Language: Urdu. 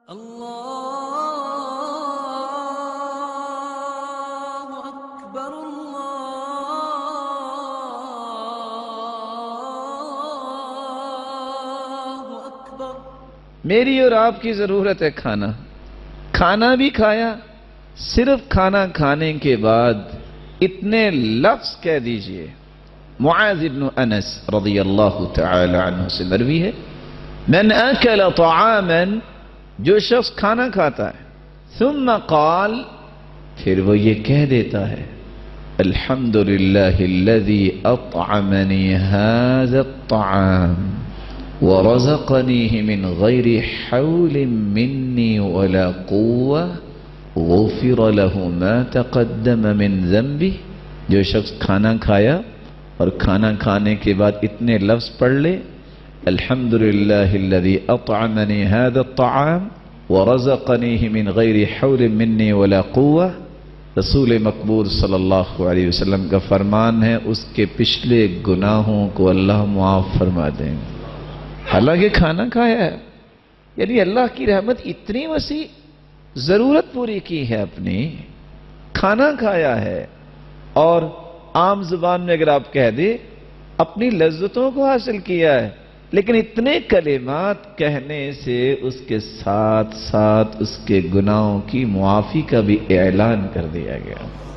اللہ اکبر اللہ اکبر۔ میری اور آپ کی ضرورت ہے کھانا۔ کھانا بھی کھایا، صرف کھانا کھانے کے بعد اتنے لفظ کہہ دیجئے۔ معاذ بن انس رضی اللہ تعالی عنہ سے مروی ہے، من اکل طعاما، جو شخص کھانا کھاتا ہے، ثم قال، پھر وہ یہ کہہ دیتا ہے، الحمدللہ الذی اطعمنی هذا الطعام ورزقنیہ من غیر حول منی ولا قوة غفر له ما تقدم من ذنبه۔ جو شخص کھانا کھایا اور کھانا کھانے کے بعد اتنے لفظ پڑھ لے، الحمدللہ الذی اطعمنی هذا الطعام ورزقنیہ من غیر حول منی ولا قوة، رسول مقبول صلی اللہ علیہ وسلم کا فرمان ہے اس کے پچھلے گناہوں کو اللہ معاف فرما دیں گے۔ حالانکہ کھانا کھایا ہے، یعنی اللہ کی رحمت اتنی وسیع، ضرورت پوری کی ہے اپنی، کھانا کھایا ہے، اور عام زبان میں اگر آپ کہہ دیں اپنی لذتوں کو حاصل کیا ہے، لیکن اتنے کلمات کہنے سے اس کے ساتھ ساتھ اس کے گناہوں کی معافی کا بھی اعلان کر دیا گیا۔